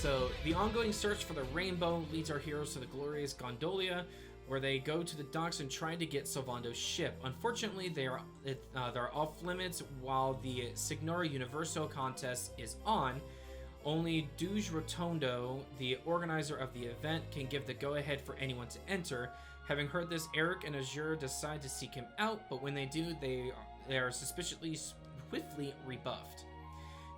so the ongoing search for the rainbow leads our heroes to the glorious Gondolia, where they go to the docks and try to get Sylvando's ship. Unfortunately, they're off limits while the Signora Universo contest is on. Only Duge Rotondo, the organizer of the event, can give the go-ahead for anyone to enter. Having heard this, Eric and Azure decide to seek him out, but when they do, they are suspiciously swiftly rebuffed.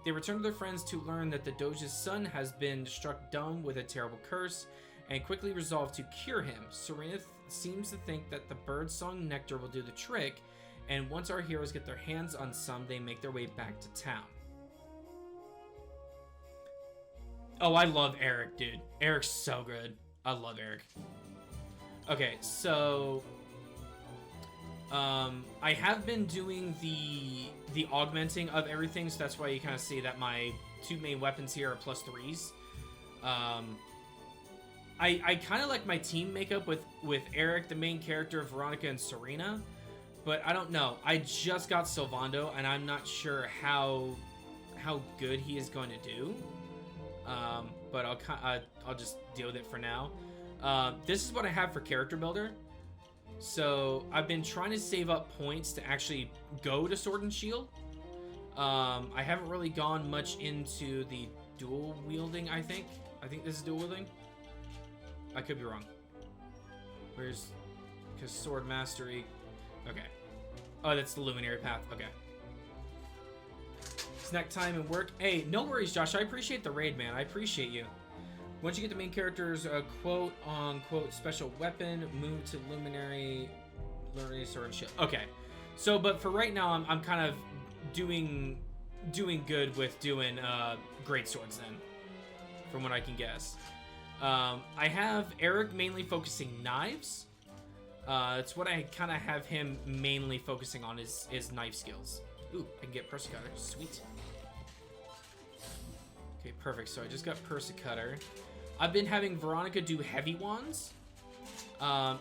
They return to their friends to learn that the Doge's son has been struck dumb with a terrible curse, and quickly resolve to cure him. Serena seems to think that the birdsong nectar will do the trick, and once our heroes get their hands on some, they make their way back to town. Oh, I love Eric, dude. Eric's so good. I love Eric. Okay, so I have been doing the augmenting of everything, so that's why you kind of see that my two main weapons here are +3s. I kind of like my team makeup with Eric, the main character, Veronica, and Serena, but I don't know. I just got Sylvando, and I'm not sure how good he is going to do. But I'll just deal with it for now. This is what I have for character builder. So I've been trying to save up points to actually go to Sword and Shield. I haven't really gone much into the dual wielding. I think this is dual wielding. I could be wrong. Because sword mastery. Okay. Oh, that's the luminary path. Okay. Snack time and work. Hey, no worries, Josh. I appreciate the raid, man. I appreciate you. Once you get the main character's quote-unquote special weapon, move to luminary sword and shield. Okay. So, but for right now, I'm kind of doing good with doing great swords then, from what I can guess. I have Eric mainly focusing knives. That's what I kind of have him mainly focusing on is knife skills. Ooh, I can get Persicutter. Sweet. Okay, perfect. So I just got Persicutter. I've been having Veronica do heavy wands.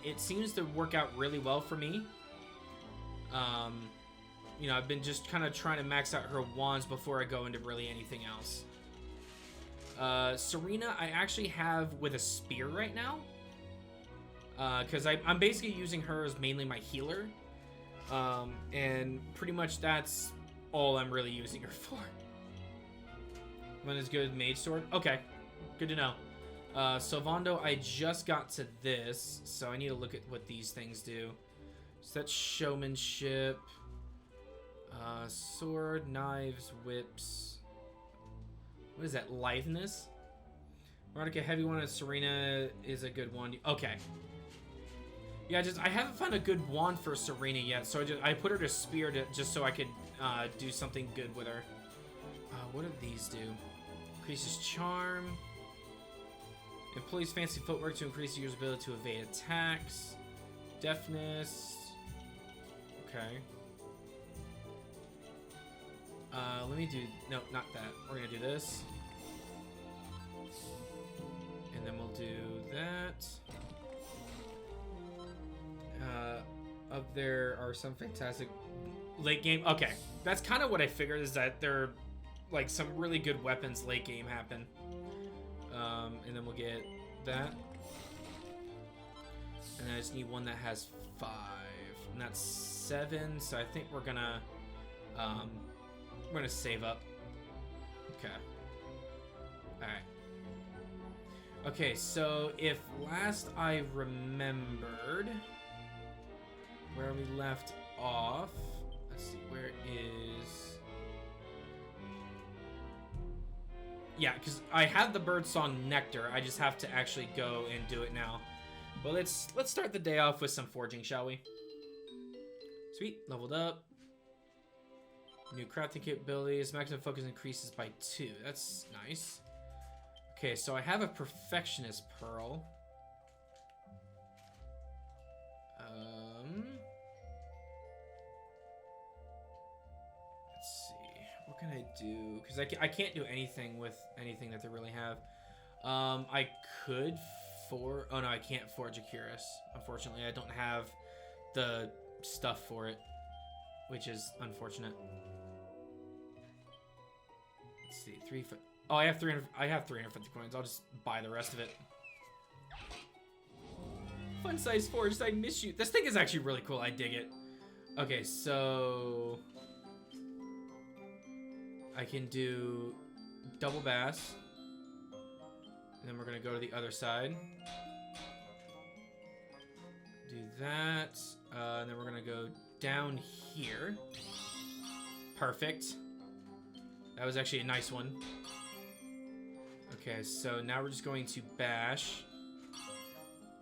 It seems to work out really well for me. You know, I've been just kind of trying to max out her wands before I go into really anything else. Serena, I actually have with a spear right now. Because I'm basically using her as mainly my healer. And pretty much that's all I'm really using her for. When is good mage sword? Okay, good to know. Sylvando, I just got to this, so I need to look at what these things do. So that's showmanship. Sword, knives, whips. What is that? Litheness? Veronica, heavy one, and Serena is a good one. Okay. Yeah, I haven't found a good wand for Serena yet, so I put her to spear just so I could do something good with her. What do these do? Increases charm. Employs fancy footwork to increase the user's ability to evade attacks. Deafness. Okay. Let me do... No, not that. We're gonna do this. And then we'll do that. Up there are some fantastic late game. Okay, that's kind of what I figured, is that there are like some really good weapons late game happen. And then we'll get that. And I just need one that has 5, and that's 7. So I think we're gonna save up. Okay. All right. Okay, so if last I remembered where we left off, let's see, where is... Yeah, because I have the birdsong nectar. I just have to actually go and do it now. Well, let's start the day off with some forging, shall we? Sweet, leveled up. New crafting capabilities. Maximum focus increases by 2. That's nice. Okay, so I have a perfectionist pearl. Let's see. What can I do? Because I can't do anything with anything that they really have. I could oh no, I can't forge a Cuirass. Unfortunately, I don't have the stuff for it, which is unfortunate. Let's see, 3 foot. Oh, I have 300. I have 350 coins. I'll just buy the rest of it. Fun size forge. I miss you. This thing is actually really cool. I dig it. Okay, so I can do double bass, and then we're gonna go to the other side. Do that, and then we're gonna go down here. Perfect. That was actually a nice one. Okay, so now we're just going to bash.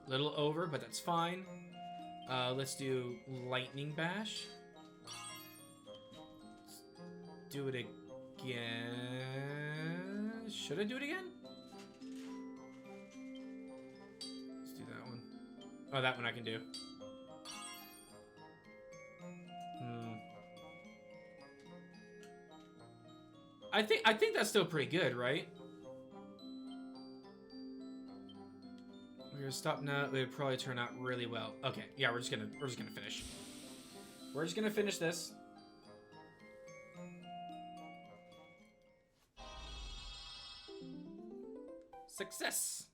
Little over, but that's fine. Let's do lightning bash. Let's do it again. Should I do it again? Let's do that one. Oh, that one I can do. I think that's still pretty good, right? We're gonna stop now. It would probably turn out really well. Okay, yeah, we're just gonna finish. We're just gonna finish this. Success.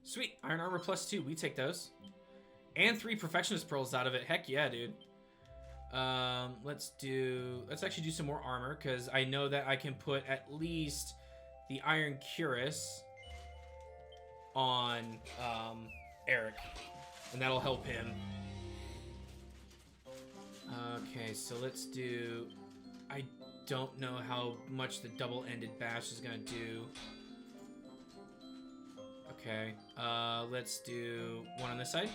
Sweet. Iron armor +2. We take those. And 3 perfectionist pearls out of it. Heck yeah, dude. Let's actually do some more armor, because I know that I can put at least the iron cuirass on Eric, and that'll help him. Okay, so let's do, I don't know how much the double-ended bash is gonna do. Okay, let's do one on this side.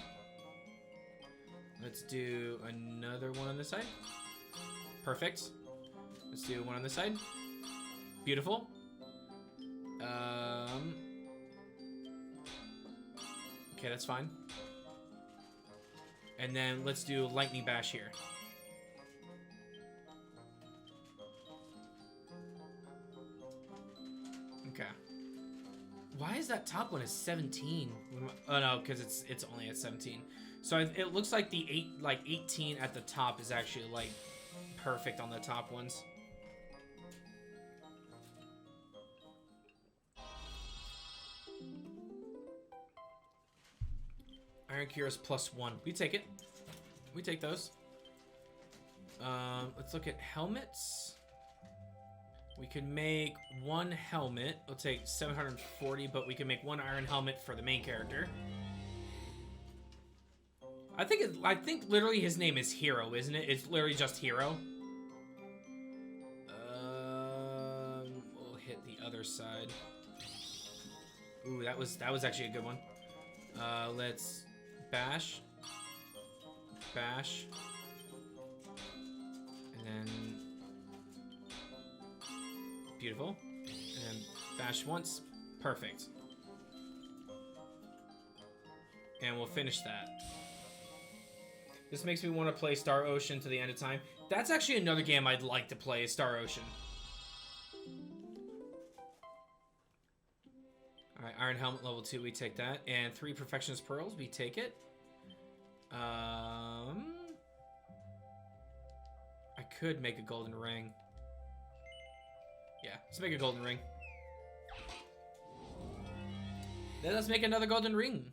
Let's do another one on this side. Perfect. Let's do one on this side. Beautiful. Okay, that's fine. And then let's do lightning bash here. Okay. Why is that top one is 17? Oh no, because it's only at 17. So it looks like the 18 at the top is actually like perfect on the top ones. Iron Cuirass +1. We take it. We take those. Let's look at helmets. We can make one helmet. It'll take 740, but we can make one iron helmet for the main character. I think literally his name is Hero, isn't it? It's literally just Hero. We'll hit the other side. Ooh, that was actually a good one. Let's bash, bash, and then beautiful, and then bash once, perfect, and we'll finish that. This makes me want to play Star Ocean to the end of time. That's actually another game I'd like to play, Star Ocean. Alright, Iron Helmet level 2, we take that. And 3 Perfectionist Pearls, we take it. I could make a golden ring. Yeah, let's make a golden ring. Then let's make another golden ring.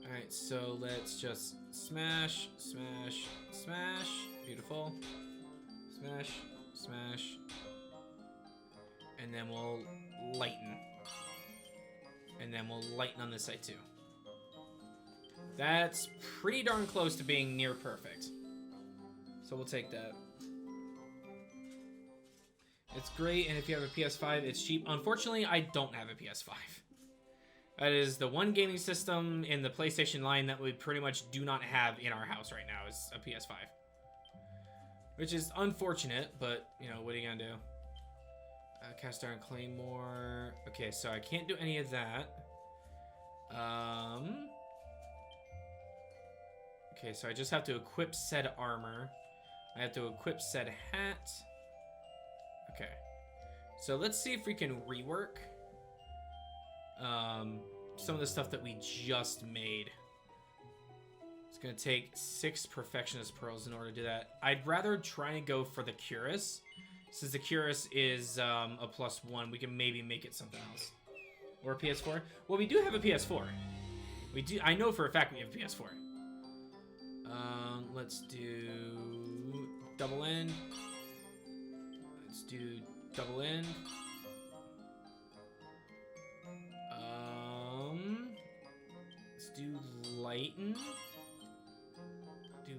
Alright, so let's just smash, smash, smash. Beautiful. Smash, smash. And then we'll lighten. And then we'll lighten on this side too. That's pretty darn close to being near perfect. So we'll take that. It's great, and if you have a PS5, it's cheap. Unfortunately, I don't have a PS5. That is the one gaming system in the PlayStation line that we pretty much do not have in our house right now is a PS5. Which is unfortunate, but, you know, what are you gonna do? Cast Iron Claymore. Okay, so I can't do any of that. Okay, so I just have to equip said armor. I have to equip said hat. Okay. So let's see if we can rework some of the stuff that we just made. It's gonna take 6 Perfectionist Pearls in order to do that. I'd rather try and go for the Cuirass, Since the Curus is a +1, we can maybe make it something else. Or a PS4. Well, we do have a PS4. We do. I know for a fact we have a PS4. Let's do double end. Let's do double end. Let's do lighten. Do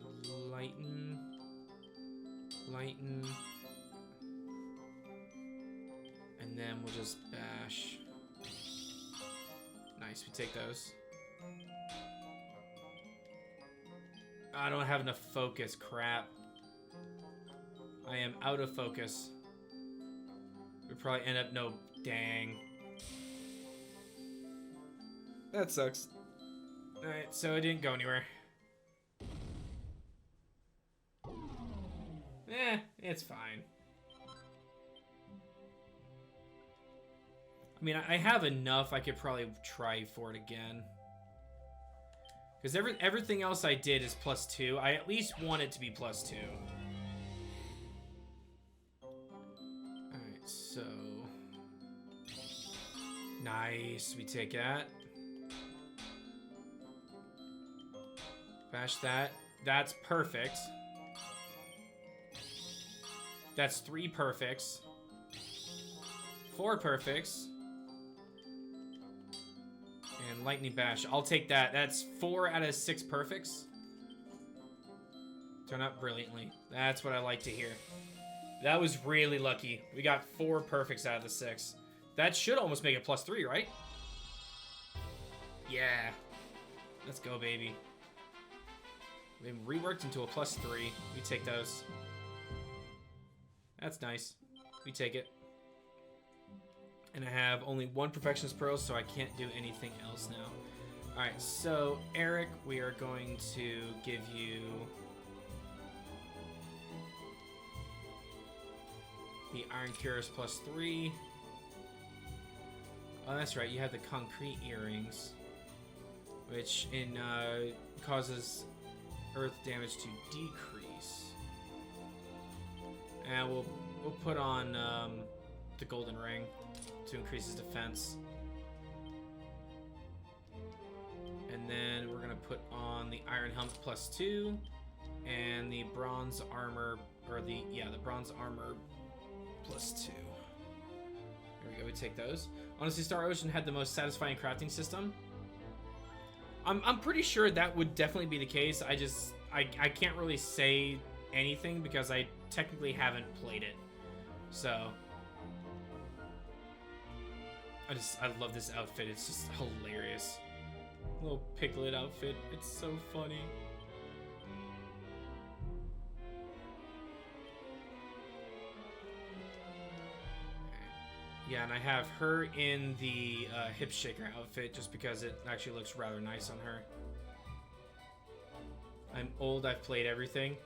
lighten. Lighten. And then we'll just bash. Nice, we take those. I don't have enough focus, crap. I am out of focus. We probably end up, no, dang. That sucks. Alright, so it didn't go anywhere. It's fine. I mean, I have enough. I could probably try for it again. Because everything else I did is +2. I at least want it to be +2. Alright, so... Nice. We take that. Bash that. That's perfect. That's 3 perfects. 4 perfects. And lightning bash. I'll take that. That's 4 out of 6 perfects. Turn out brilliantly. That's what I like to hear. That was really lucky. We got 4 perfects out of the 6. That should almost make it +3, right? Yeah. Let's go, baby. We've been reworked into a +3. We take those. That's nice. We take it. And I have only 1 Perfectionist Pearl, so I can't do anything else now. Alright, so Eric, we are going to give you the Iron Cuirass +3. Oh, that's right, you have the Concrete Earrings, which causes earth damage to decrease. And we'll put on the Golden Ring to increase his defense. And then we're gonna put on the Iron Helmet +2 and the Bronze Armor, or the Bronze Armor +2. There we go, we take those. Honestly, Star Ocean had the most satisfying crafting system. I'm pretty sure that would definitely be the case. I can't really say anything because I technically haven't played it. So I love this outfit. It's just hilarious. Little Piglet outfit. It's so funny. Yeah, and I have her in the hip shaker outfit just because it actually looks rather nice on her. I'm old, I've played everything.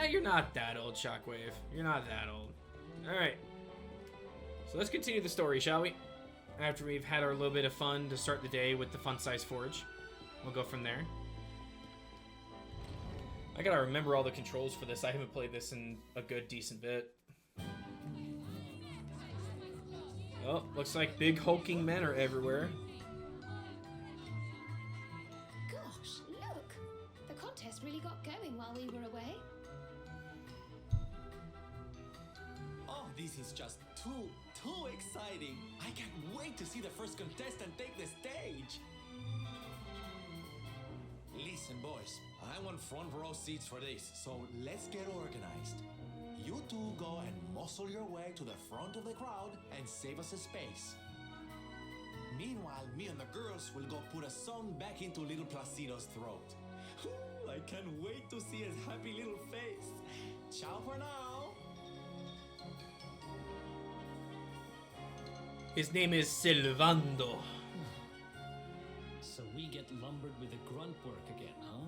You're not that old, Shockwave. You're not that old. Alright. So let's continue the story, shall we? After we've had our little bit of fun to start the day with the Fun Size Forge. We'll go from there. I gotta remember all the controls for this. I haven't played this in a good, decent bit. Oh, looks like big hulking men are everywhere. Gosh, look! The contest really got going while we were away. Oh, this is just too exciting! I can't wait to see the first contestant take the stage! Listen, boys, I want front row seats for this, so let's get organized. You two go and muscle your way to the front of the crowd and save us a space. Meanwhile, me and the girls will go put a song back into little Placido's throat. Ooh, I can't wait to see his happy little face. Ciao for now! His name is Silvando. So we get lumbered with the grunt work again, huh?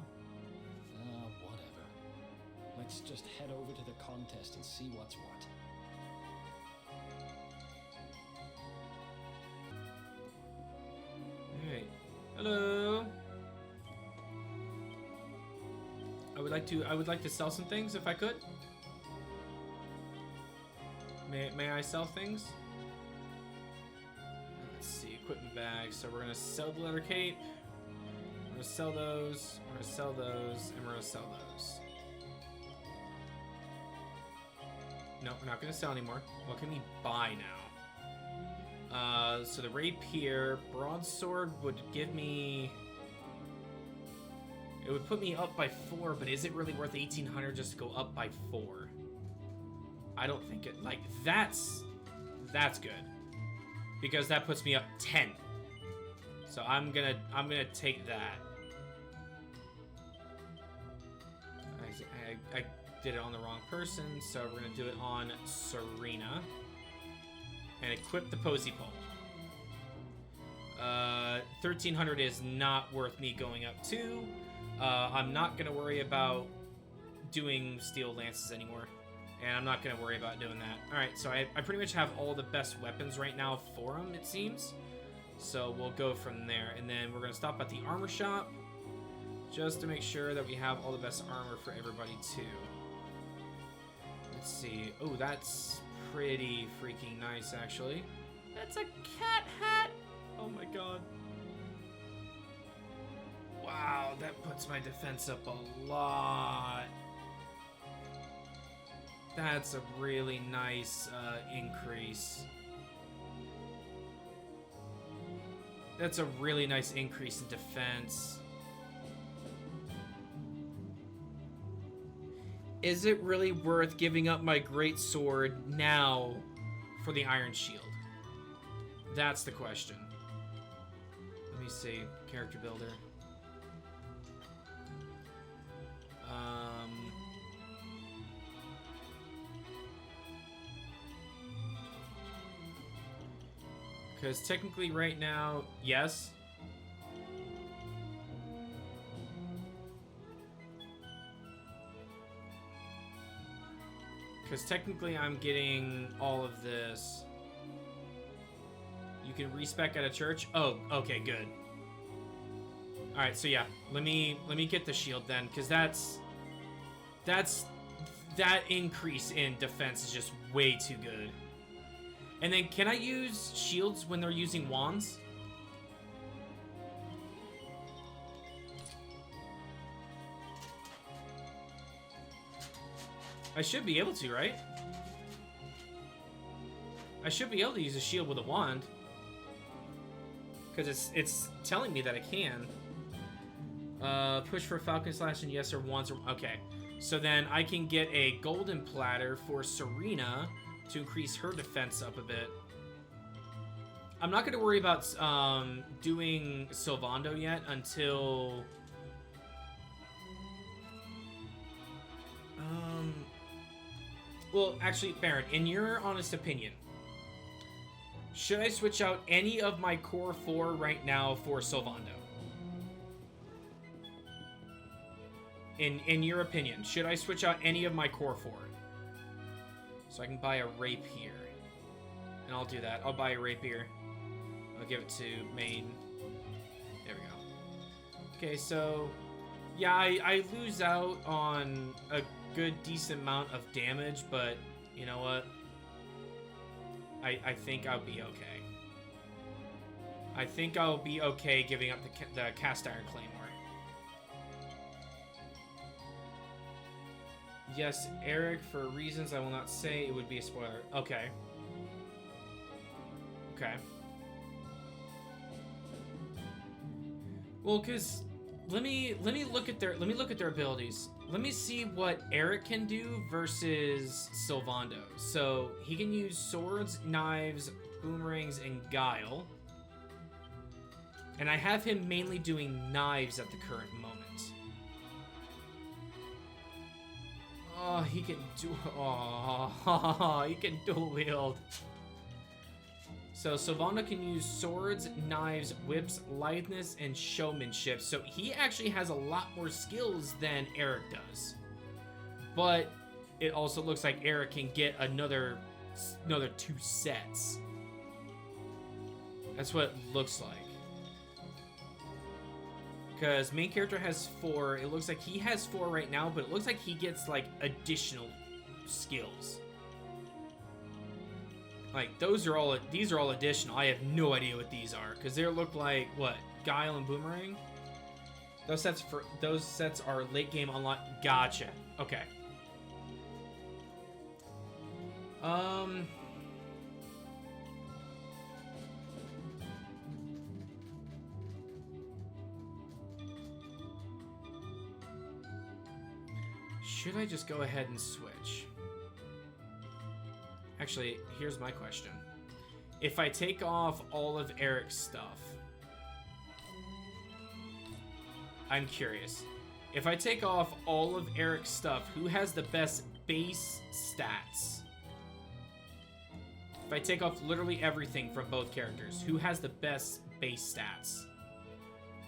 Whatever. Let's just head over to the contest and see what's what. Alright. Hello. I would like to sell some things if I could. May I sell things? Let's see, equipment bags. So we're gonna sell the leather cape. We're gonna sell those. We're gonna sell those, and we're gonna sell those. No, we're not gonna sell anymore. What can we buy now? So the rapier, broadsword would give me. It would put me up by 4, but is it really worth 1,800 just to go up by 4? I don't think it. Like that's good because that puts me up 10. So I'm gonna take that. I did it on the wrong person, so we're gonna do it on Serena and equip the posy pole. 1,300 is not worth me going up to. I'm not gonna worry about doing steel lances anymore, and I'm not gonna worry about doing that. All right, so I pretty much have all the best weapons right now for him, it seems. So we'll go from there, and then we're gonna stop at the armor shop just to make sure that we have all the best armor for everybody too. Let's see. Oh, that's pretty freaking nice, actually. That's a cat hat. Oh my god. Wow, that puts my defense up a lot. That's a really nice increase. That's a really nice increase in defense. Is it really worth giving up my great sword now for the iron shield? That's the question. Let me see. Character builder. Because technically right now, yes. Because technically I'm getting all of this. You can respec at a church. Oh, okay, good. All right, so yeah, let me get the shield then, because that increase in defense is just way too good. And then can I use shields when they're using wands? I should be able to, right? I should be able to use a shield with a wand. Because it's telling me that I can. Push for Falcon Slash and yes or wands or... Okay. So then I can get a golden platter for Serena to increase her defense up a bit. I'm not going to worry about doing Sylvando yet until... Well, actually, Baron, in your honest opinion, should I switch out any of my core 4 right now for Sylvando? In your opinion, should I switch out any of my core 4? So I can buy a rapier. And I'll do that. I'll buy a rapier. I'll give it to main. There we go. Okay, so... Yeah, I lose out on a good, decent amount of damage, but you know what? I think I'll be okay. I think I'll be okay giving up the cast iron claymore. Yes, Eric, for reasons I will not say, it would be a spoiler. Okay. Okay. Well, cause let me look at their abilities. Let me see what Eric can do versus Sylvando. So he can use swords, knives, boomerangs, and guile. And I have him mainly doing knives at the current moment. Oh, he can do. Oh, he can dual wield. So Sylvando can use swords, knives, whips, litheness, and showmanship. So he actually has a lot more skills than Eric does. But it also looks like Eric can get another 2 sets. That's what it looks like. Because main character has 4. It looks like he has 4 right now, but it looks like he gets like additional skills. Like, these are all additional. I have no idea what these are, because they look like, what, Guile and Boomerang? Those sets are late game unlock. Gotcha. Okay. Should I just go ahead and switch? Actually, here's my question. If I take off all of Eric's stuff, I'm curious. If I take off all of Eric's stuff, who has the best base stats? If I take off literally everything from both characters, who has the best base stats?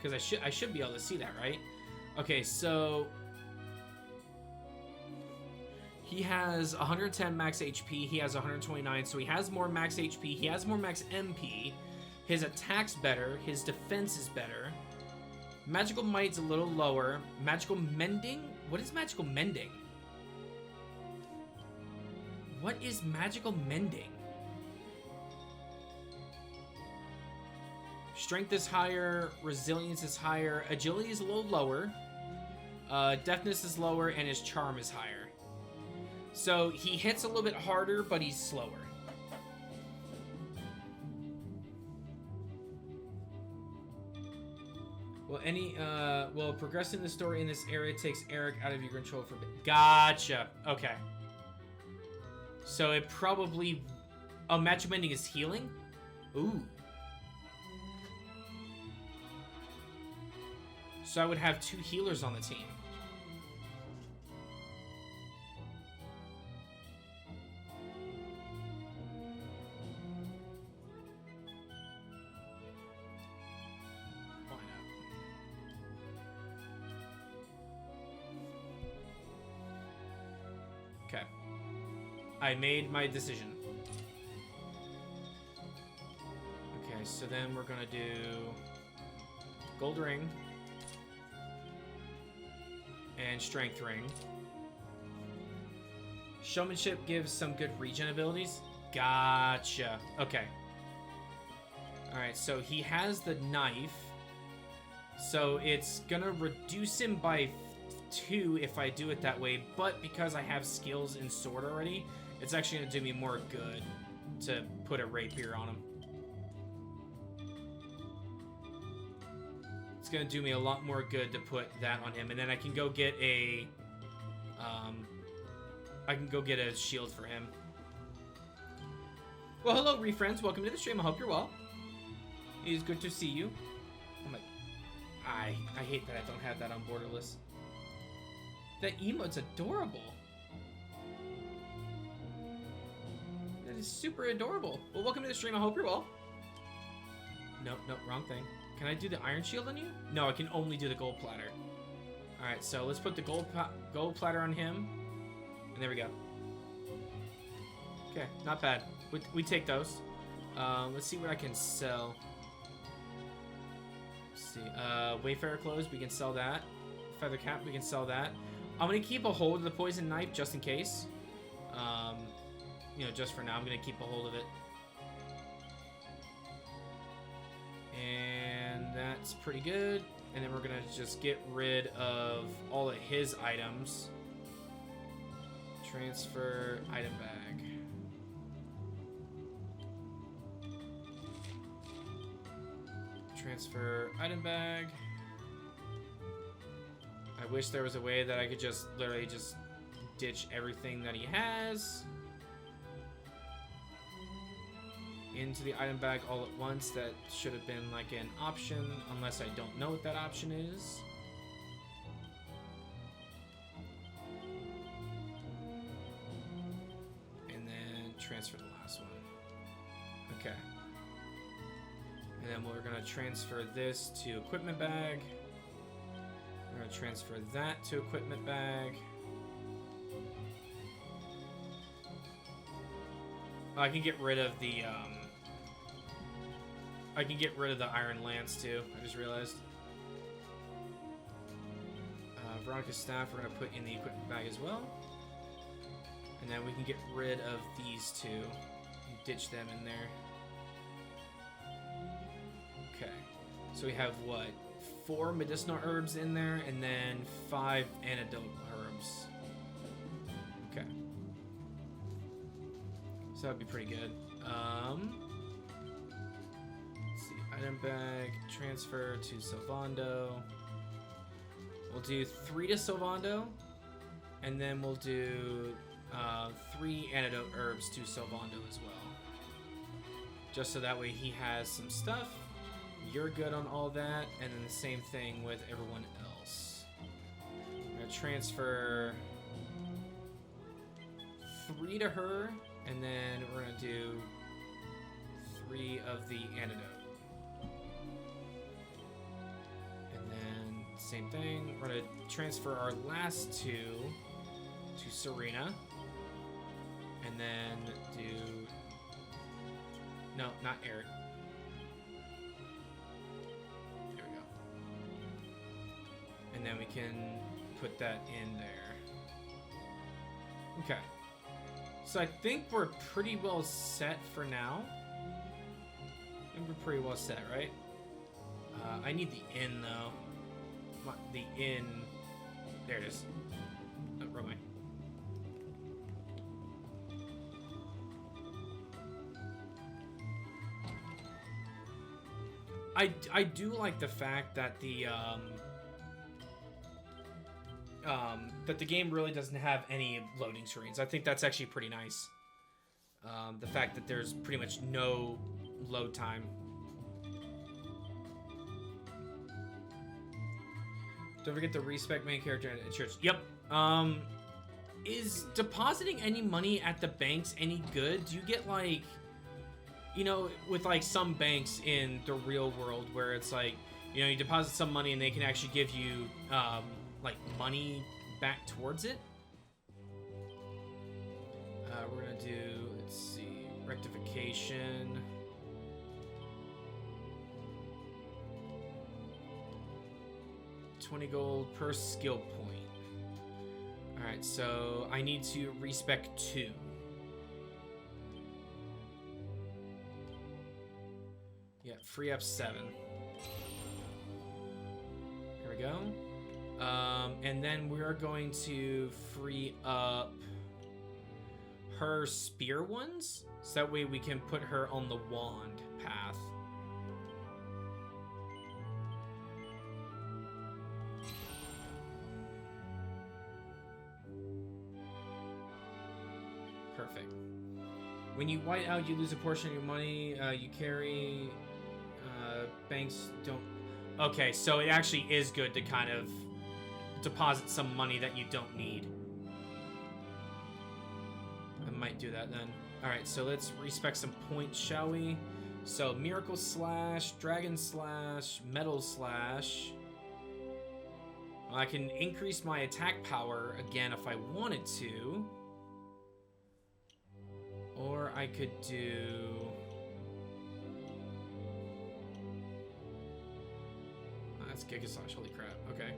Because I should be able to see that, right? Okay, so he has 110 max HP, he has 129, so he has more max HP, he has more max MP, his attack's better, his defense is better, magical might's a little lower, magical mending? What is magical mending? What is magical mending? Strength is higher, resilience is higher, agility is a little lower, deafness is lower, and his charm is higher. So he hits a little bit harder, but he's slower. Well, progressing the story in this area takes Eric out of your control for a bit. Gotcha. Okay. So it probably... Oh, magic mending is healing? Ooh. So I would have 2 healers on the team. Okay. I made my decision. Okay, so then we're gonna do gold ring and strength ring. Showmanship gives some good regen abilities. Gotcha. Okay. Alright, so he has the knife. So it's gonna reduce him by 2 if I do it that way, but because I have skills in sword already, it's actually gonna do me more good to put a rapier on him. It's gonna do me a lot more good to put that on him, and then I can go get a shield for him. Well, hello, refriends. Welcome to the stream. I hope you're well. It is good to see you. Oh my, I hate that I don't have that on borderless. That emote's adorable. That is super adorable. Well, welcome to the stream. I hope you're well. Nope, wrong thing. Can I do the iron shield on you? No, I can only do the gold platter. Alright, so let's put the gold platter on him. And there we go. Okay, not bad. We take those. Let's see what I can sell. Let's see. Wayfarer clothes, we can sell that. Feather cap, we can sell that. I'm going to keep a hold of the poison knife just in case. You know, just for now, I'm going to keep a hold of it. And that's pretty good. And then we're going to just get rid of all of his items. Transfer item bag. Transfer item bag. I wish there was a way that I could just literally just ditch everything that he has into the item bag all at once. That should have been like an option, unless I don't know what that option is. And then transfer the last one. Okay. And then we're gonna transfer this to equipment bag. We're going to transfer that to equipment bag. I can get rid of the iron lance too. I just realized. Veronica's staff we're going to put in the equipment bag as well. And then we can get rid of these two. ditch them in there. Okay. So we have what? 4 medicinal herbs in there, and then 5 antidote herbs. Okay. So that'd be pretty good. Let's see. Item bag, transfer to Sylvando. We'll do 3 to Sylvando, and then we'll do 3 antidote herbs to Sylvando as well. Just so that way he has some stuff. You're good on all that, and then the same thing with everyone else. I'm gonna transfer 3 to her, and then we're gonna do 3 of the antidote. And then same thing, we're gonna transfer our last 2 to Serena, and then do no, not Eric. And then we can put that in there. Okay. So I think we're pretty well set for now. I think we're pretty well set, right? I need the inn, though. The inn. There it is. Oh, wrong way. I do like the fact that that the game really doesn't have any loading screens. I think that's actually pretty nice. The fact that there's pretty much no load time. Don't forget to respec main character and insurance. Yep. Is depositing any money at the banks any good? Do you get like, you know, with like some banks in the real world where it's like, you know, you deposit some money and they can actually give you like money back towards it. We're gonna do, let's see, rectification. $20 gold per skill point. All right, so I need to respec 2. Yeah, free up 7. Here we go. And then we're going to free up her spear ones, so that way we can put her on the wand path. Perfect. When you white out, you lose a portion of your money you carry. Banks don't... Okay, so it actually is good to kind of deposit some money that you don't need. I might do that then. Alright, so let's respec some points, shall we? So, Miracle Slash, Dragon Slash, Metal Slash. Well, I can increase my attack power again if I wanted to. Or I could do... That's Giga Slash, holy crap. Okay.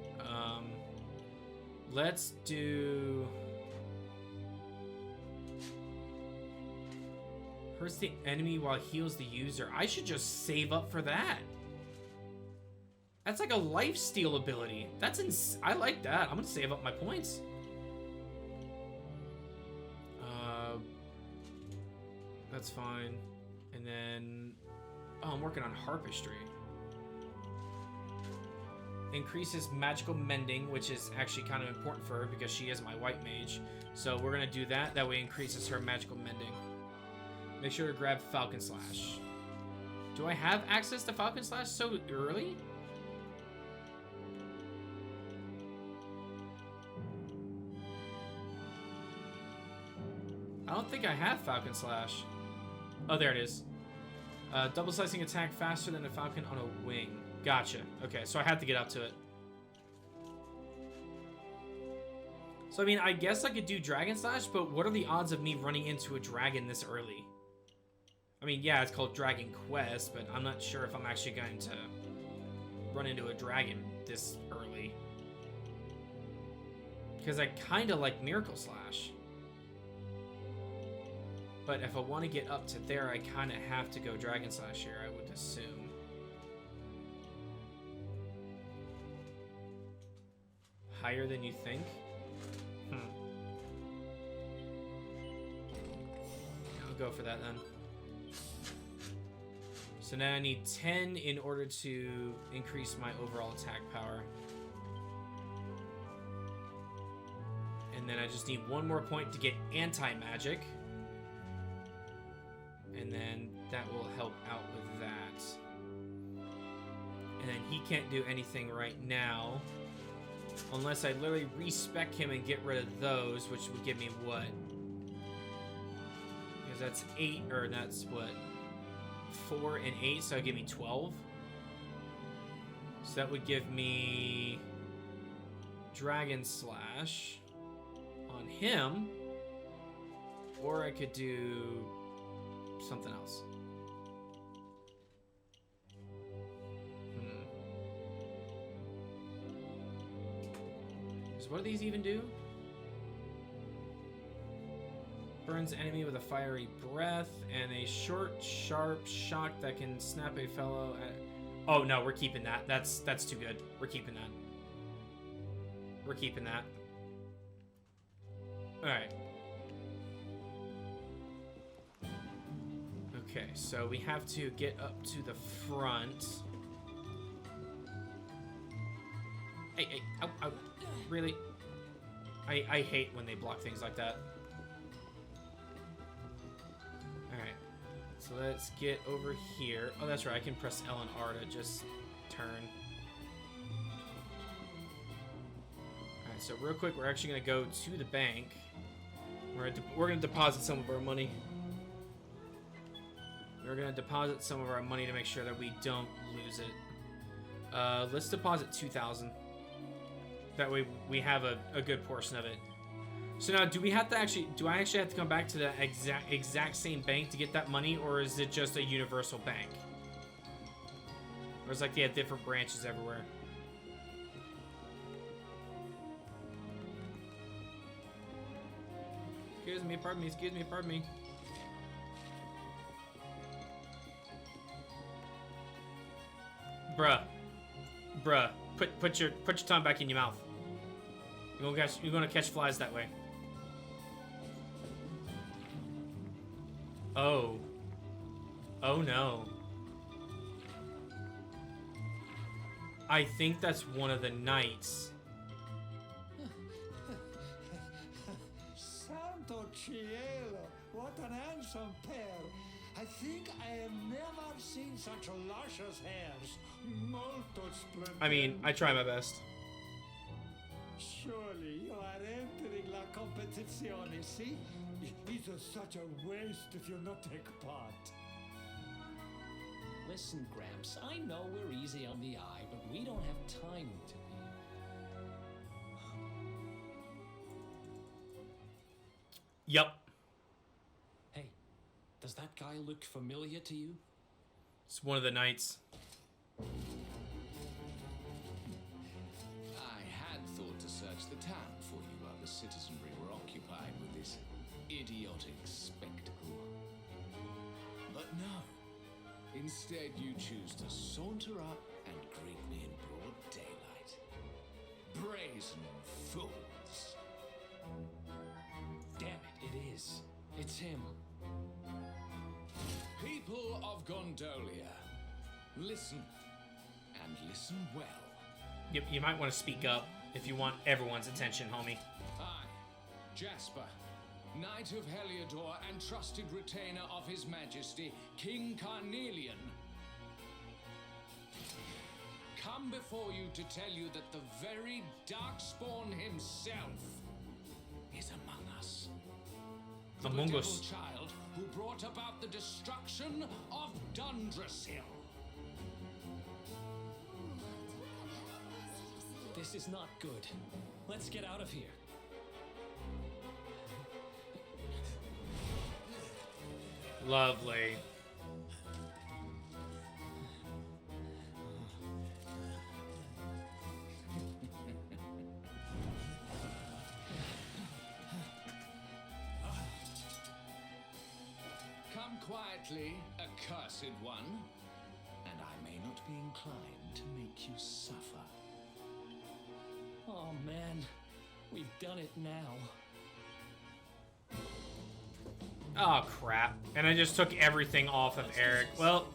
Let's do... Hurts the enemy while heals the user. I should just save up for that. That's like a lifesteal ability. That's I like that. I'm gonna save up my points. That's fine. And then... Oh, I'm working on Harpistry. Increases magical mending, which is actually kind of important for her because she is my white mage. So we're gonna do that. That way increases her magical mending. Make sure to grab Falcon Slash. Do I have access to Falcon Slash so early? I don't think I have Falcon Slash. Oh, there it is. Double slicing attack faster than a falcon on a wing. Gotcha. Okay, so I have to get up to it. So, I mean, I guess I could do Dragon Slash, but what are the odds of me running into a dragon this early? I mean, yeah, it's called Dragon Quest, but I'm not sure if I'm actually going to run into a dragon this early. Because I kind of like Miracle Slash. But if I want to get up to there, I kind of have to go Dragon Slash here, I would assume. Higher than you think? I'll go for that then. So now I need 10 in order to increase my overall attack power. And then I just need one more point to get anti-magic. And then that will help out with that. And then he can't do anything right now. Unless I literally respec him and get rid of those, which would give me what? Because that's 8, or that's what? 4 and 8, so that'd give me 12. So that would give me Dragon Slash on him. Or I could do something else. What do these even do? Burns enemy with a fiery breath and a short, sharp shock that can snap a fellow at... Oh no, we're keeping that. That's too good. We're keeping that. We're keeping that. Alright. Okay, so we have to get up to the front. Hey, ow, ow. Really? I hate when they block things like that. Alright. So let's get over here. Oh, that's right. I can press L and R to just turn. Alright, so real quick, we're actually going to go to the bank. We're going to deposit some of our money. We're going to deposit some of our money to make sure that we don't lose it. Let's deposit 2,000. That way we have a good portion of it. So now, do I actually have to come back to the exact same bank to get that money, or is it just a universal bank? Or it's like they have different branches everywhere? Excuse me, pardon me. Bruh, put your tongue back in your mouth. You're gonna catch flies that way. Oh. Oh no. I think that's one of the knights. Santo cielo, what an handsome pair. I think I have never seen such luscious hairs. Molto splendid. I mean, I try my best. Surely you are entering la competizione, see? It is such a waste if you not take part. Listen, Gramps, I know we're easy on the eye, but we don't have time to be. Yep. Hey, does that guy look familiar to you? It's one of the knights. I had thought to search the town for you while the citizenry were occupied with this idiotic spectacle. But no. Instead, you choose to saunter up and greet me in broad daylight. Brazen fools. Damn it, it is. It's him. People of Gondolia, listen, and listen well. You might want to speak up if you want everyone's attention, homie. I, Jasper, Knight of Heliodor and trusted retainer of His Majesty, King Carnelian, come before you to tell you that the very Darkspawn himself is among us. The Among devil us. child who brought about the destruction of Dundrasil. This is not good. Let's get out of here. Lovely. quietly, accursed one, and I may not be inclined to make you suffer. Oh man, we've done it now. Oh crap. And I just took everything off of Eric. Well,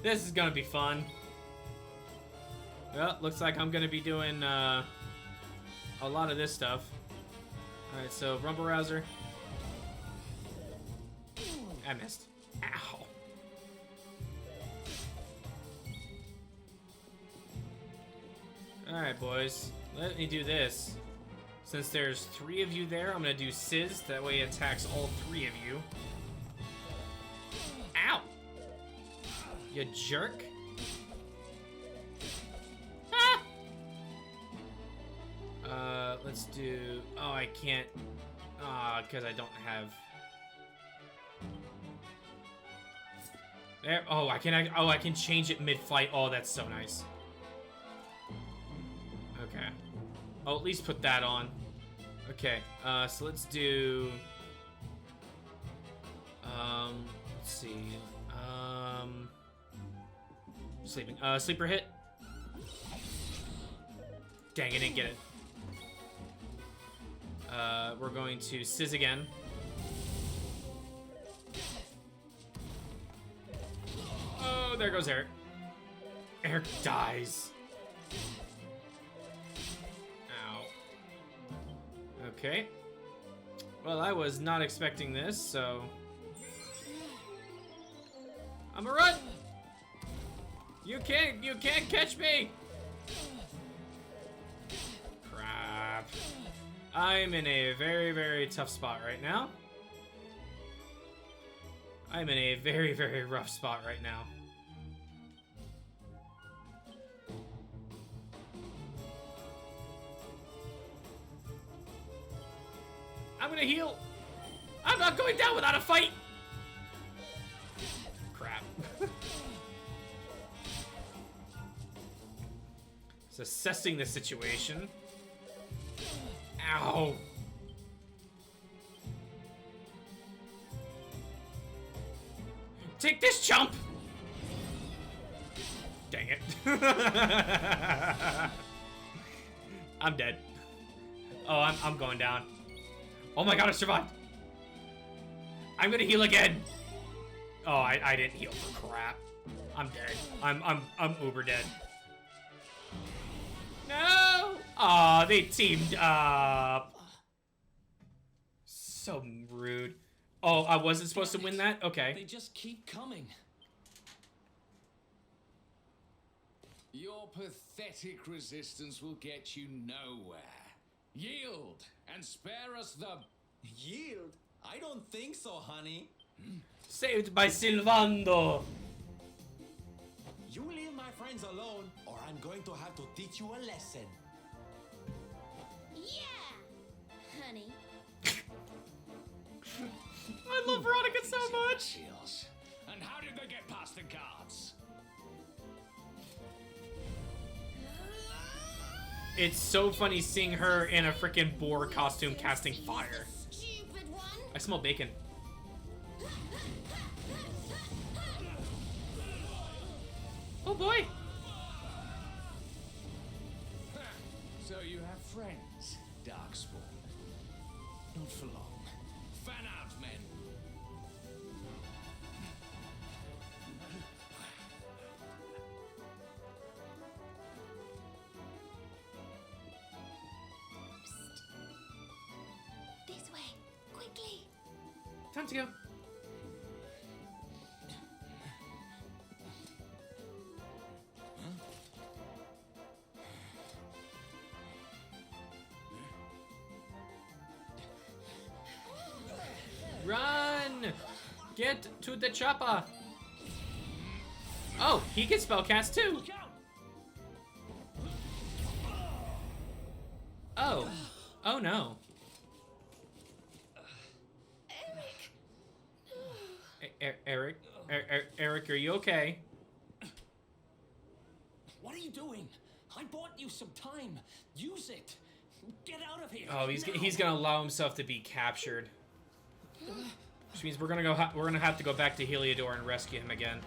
this is gonna be fun. Well, looks like I'm gonna be doing a lot of this stuff. Alright, so Rumble Rouser. I missed. Ow. Alright, boys. Let me do this. Since there's 3 of you there, I'm gonna do Sizz. That way it attacks all 3 of you. Ow! You jerk. Ah! Let's do... Oh, I can't... because I don't have... There. Oh, I can change it mid-fight. Oh, that's so nice. Okay. I'll at least put that on. Okay, so let's do... let's see. Sleeping. Sleeper hit. Dang, I didn't get it. We're going to Sizz again. Oh, there goes Eric. Eric dies. Okay. Well, I was not expecting this, so... I'm a run! You can't catch me! Crap. I'm in a very, very tough spot right now. I'm in a very, very rough spot right now. I'm gonna heal. I'm not going down without a fight. Crap. Just assessing the situation. Ow. Take this, chump. Dang it. I'm dead. Oh, I'm going down. Oh my god, I survived! I'm gonna heal again! Oh, I didn't heal for crap. I'm dead. I'm uber dead. No! Aw, they teamed up. So rude. Oh, I wasn't supposed to win that? Okay. They just keep coming. Your pathetic resistance will get you nowhere. Yield and spare us the... Yield? I don't think so, honey. Saved by Silvando. You leave my friends alone, or I'm going to have to teach you a lesson. Yeah, honey. I love Veronica so much. Shields. And how did they get past the guards? It's so funny seeing her in a freaking boar costume casting fire. Stupid one. I smell bacon. Oh boy. So you have friends, Darkspawn. Not for long. Fan out, men. This way, quickly. Time to go. Run! Get to the chopper! Oh, he can spellcast too! Look out! Oh. Oh no. Eric. Eric, are you okay? What are you doing? I bought you some time. Use it. Get out of here. Oh, he's gonna allow himself to be captured. Which means we're gonna have to go back to Heliodor and rescue him again.